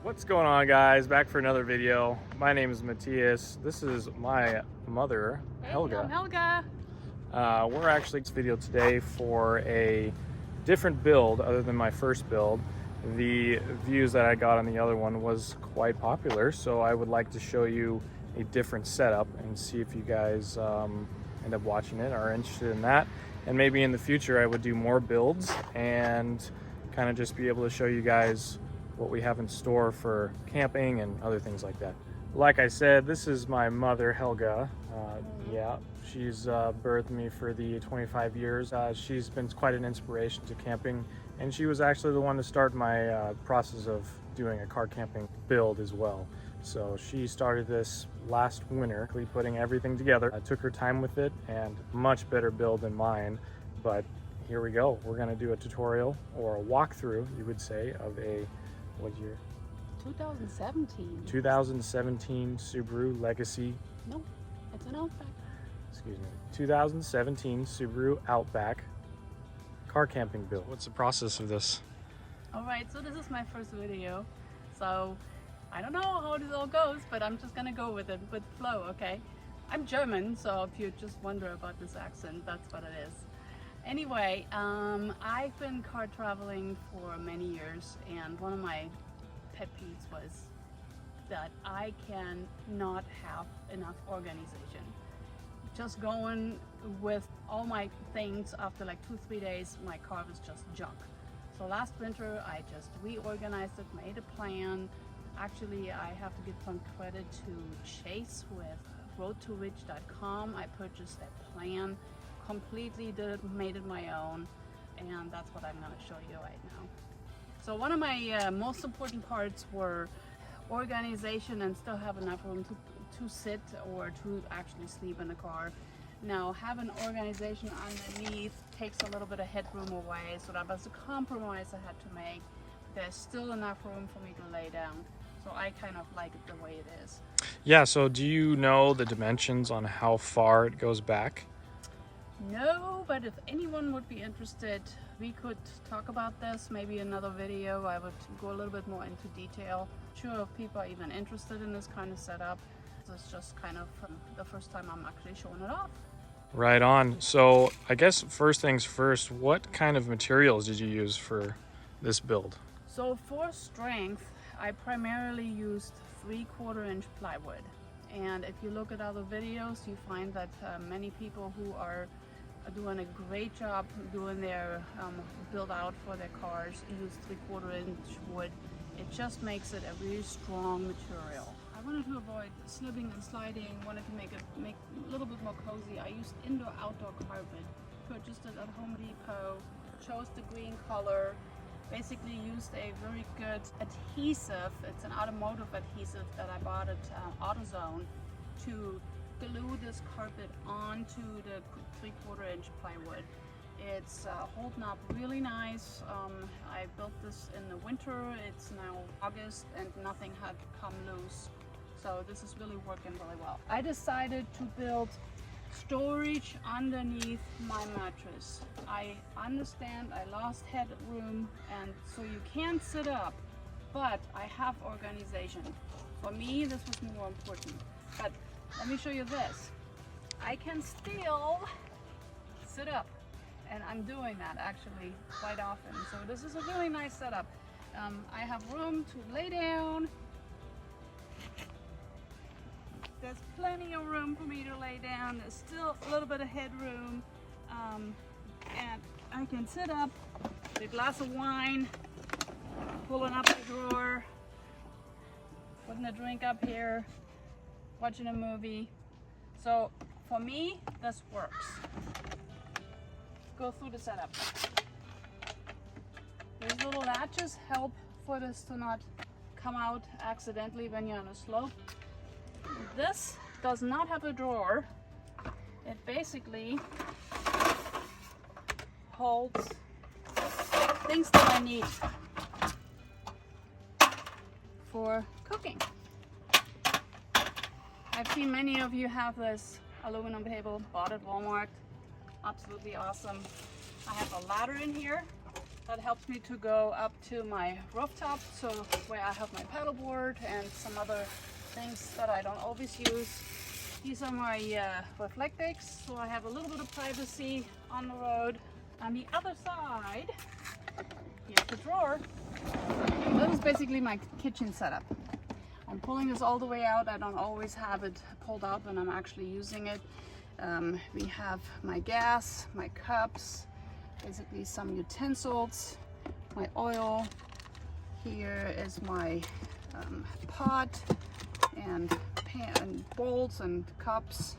What's going on, guys? Back for another video. My name is Matthias. This is my mother, Helga. Hey, I'm Helga. We're actually in this video today for a different build other than my first build. The views that I got on the other one was quite popular, so I would like to show you a different setup and see if you guys end up watching it or are interested in that. And maybe in the future I would do more builds and kind of just be able to show you guys what we have in store for camping and other things like that. Like I said, this is my mother, Helga. Yeah, she's birthed me for the 25 years. She's been quite an inspiration to camping, and she was actually the one to start my process of doing a car camping build as well. So she started this last winter, putting everything together. I took her time with it, and much better build than mine, but here we go. We're gonna do a tutorial, or a walkthrough, you would say, of a, what year? 2017. 2017 Subaru Legacy. No, it's an Outback. Excuse me. 2017 Subaru Outback car camping build. What's the process of this? All right, so this is my first video. So I don't know how this all goes, but I'm just gonna go with it, with flow, okay? I'm German, so if you just wonder about this accent, that's what it is. Anyway, I've been car traveling for many years, and one of my pet peeves was that I can not have enough organization. Just going with all my things, after like 2-3 days, my car was just junk. So last winter, I just reorganized it, made a plan. Actually, I have to give some credit to Chase with roadtoridge.com. I purchased that plan, completely did it, made it my own, and that's what I'm going to show you right now. So one of my most important parts were organization and still have enough room to sit or to actually sleep in the car. Now, having organization underneath takes a little bit of headroom away, so that was a compromise I had to make. There's still enough room for me to lay down, so I kind of like it the way it is. Yeah, so do you know the dimensions on how far it goes back? No, but if anyone would be interested, we could talk about this, maybe another video. I would go a little bit more into detail. Sure, if people are even interested in this kind of setup. This is just kind of the first time I'm actually showing it off. Right on. So I guess first things first, what kind of materials did you use for this build? So for strength, I primarily used 3/4 inch plywood. And if you look at other videos, you find that many people who are doing a great job doing their build out for their cars use 3/4 inch wood. It just makes it a really strong material. I wanted to avoid slipping and sliding, wanted to make a little bit more cozy. I used indoor-outdoor carpet, purchased it at Home Depot, chose the green color, basically used a very good adhesive. It's an automotive adhesive that I bought at AutoZone to glue this carpet onto the 3/4 inch plywood. It's holding up really nice. I built this in the winter. It's now August and nothing had come loose. So this is really working really well. I decided to build storage underneath my mattress. I understand I lost headroom and so you can't sit up, but I have organization. For me, this was more important. But let me show you this. I can still sit up, and I'm doing that actually quite often. So this is a really nice setup. I have room to lay down. There's plenty of room for me to lay down. There's still a little bit of headroom, and I can sit up with a glass of wine, pulling up the drawer, putting a drink up here, watching a movie. So for me, this works. Go through the setup. These little latches help for this to not come out accidentally when you're on a slope. This does not have a drawer. It basically holds things that I need for cooking. I've seen many of you have this aluminum table, bought at Walmart. Absolutely awesome. I have a ladder in here that helps me to go up to my rooftop, so where I have my paddleboard and some other things that I don't always use. These are my reflectix, so I have a little bit of privacy on the road. On the other side, here's the drawer. This is basically my kitchen setup. I'm pulling this all the way out. I don't always have it pulled out when I'm actually using it. We have my gas, my cups, basically some utensils, my oil. Here is my pot and pan and bowls and cups.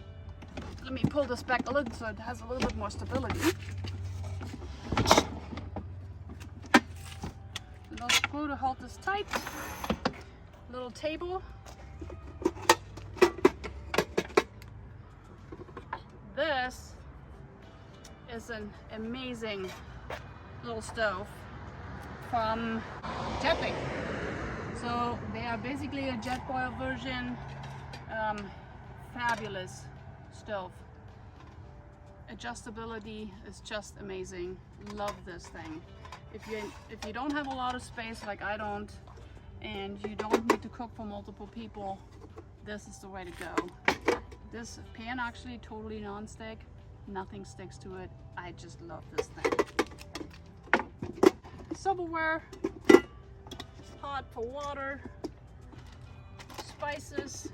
Let me pull this back a little so it has a little bit more stability. Little screw to hold this tight. Little table. This is an amazing little stove from Jetting. So they are basically a jet boil version. Fabulous stove. Adjustability is just amazing. Love this thing. If you don't have a lot of space like I don't, and you don't need to cook for multiple people, this is the way to go. This pan actually totally non-stick. Nothing sticks to it. I just love this thing. Silverware, pot for water, spices,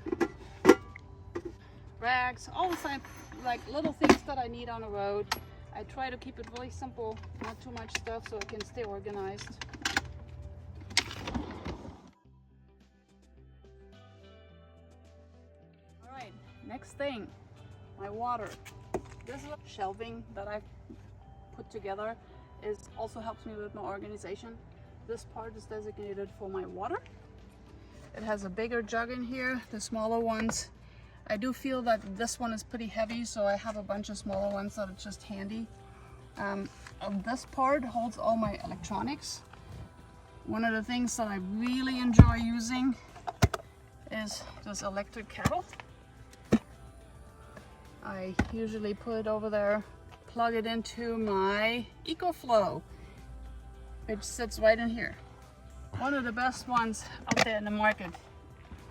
rags, all the time, like little things that I need on the road. I try to keep it really simple, not too much stuff, so it can stay organized. All right, next thing, my water. This shelving that I've put together also helps me with my organization. This part is designated for my water. It has a bigger jug in here, the smaller ones. I do feel that this one is pretty heavy, so I have a bunch of smaller ones that are just handy. This part holds all my electronics. One of the things that I really enjoy using is this electric kettle. I usually put it over there, plug it into my EcoFlow, which sits right in here. One of the best ones out there in the market,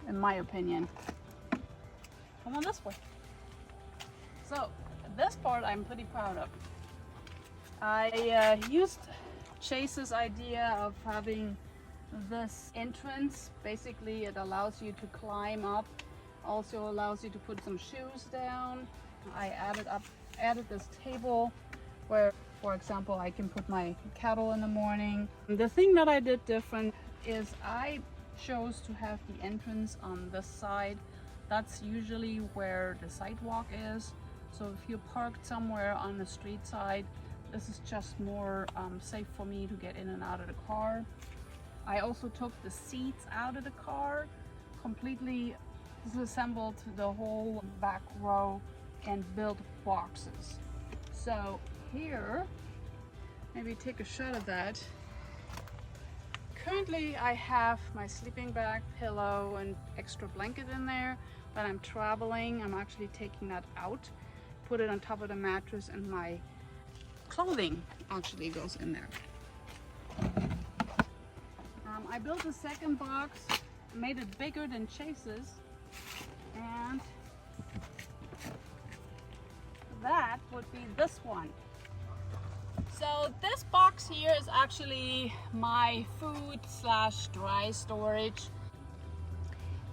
in my opinion. Come on this way. So this part I'm pretty proud of. I used Chase's idea of having this entrance. Basically it allows you to climb up, also allows you to put some shoes down. I added this table where, for example, I can put my kettle in the morning. The thing that I did different is I chose to have the entrance on this side. That's usually where the sidewalk is. So if you're parked somewhere on the street side, this is just more safe for me to get in and out of the car. I also took the seats out of the car, completely disassembled the whole back row and built boxes. So here, maybe take a shot of that. Currently I have my sleeping bag, pillow, and extra blanket in there, but I'm traveling. I'm actually taking that out. put it on top of the mattress, and my clothing actually goes in there. I built a second box, made it bigger than Chase's, and that would be this one. So this box here is actually my food slash dry storage.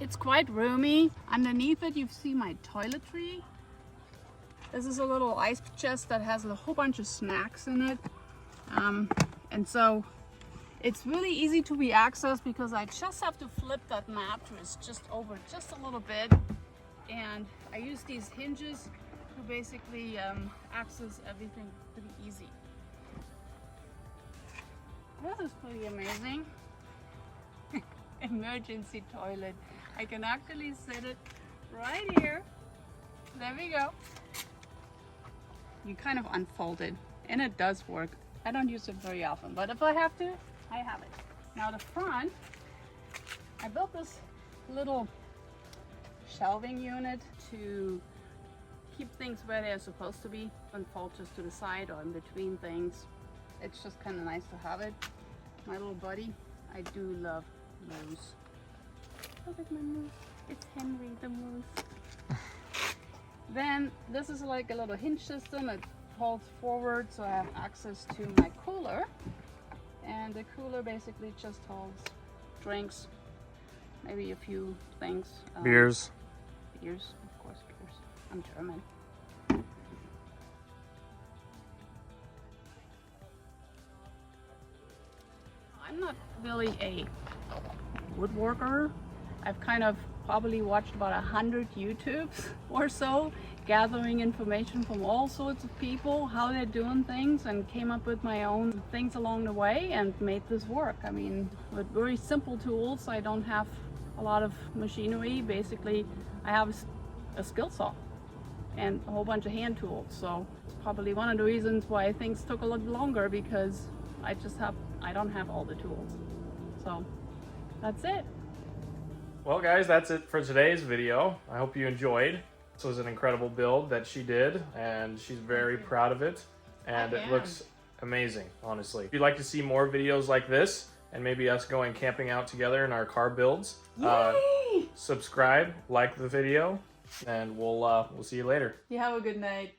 It's quite roomy. Underneath it you see my toiletry. This is a little ice chest that has a whole bunch of snacks in it. And so it's really easy to be accessed because I just have to flip that mattress just over just a little bit. And I use these hinges to basically access everything pretty easy. This is pretty amazing. Emergency toilet. I can actually set it right here. There we go. You kind of unfold it, and it does work. I don't use it very often, but if I have to, I have it. Now the front, I built this little shelving unit to keep things where they're supposed to be, unfold just to the side or in between things. It's just kind of nice to have it. My little buddy, I do love Moose. Look at my moose. It's Henry the moose. Then this is like a little hinge system. It holds forward so I have access to my cooler. And the cooler basically just holds drinks, maybe a few things. Beers. Beers, of course, beers. I'm German. I'm not really a woodworker. I've kind of probably watched about 100 YouTubes or so, gathering information from all sorts of people, how they're doing things, and came up with my own things along the way and made this work. I mean, with very simple tools. I don't have a lot of machinery. Basically, I have a skill saw and a whole bunch of hand tools. So it's probably one of the reasons why things took a little longer, because I don't have all the tools. So that's it. Well guys, that's it for today's video. I hope you enjoyed. This was an incredible build that she did, and she's very proud of it, and it looks amazing, honestly. If you'd like to see more videos like this, and maybe us going camping out together in our car builds, subscribe, like the video, and we'll see you later. You have a good night.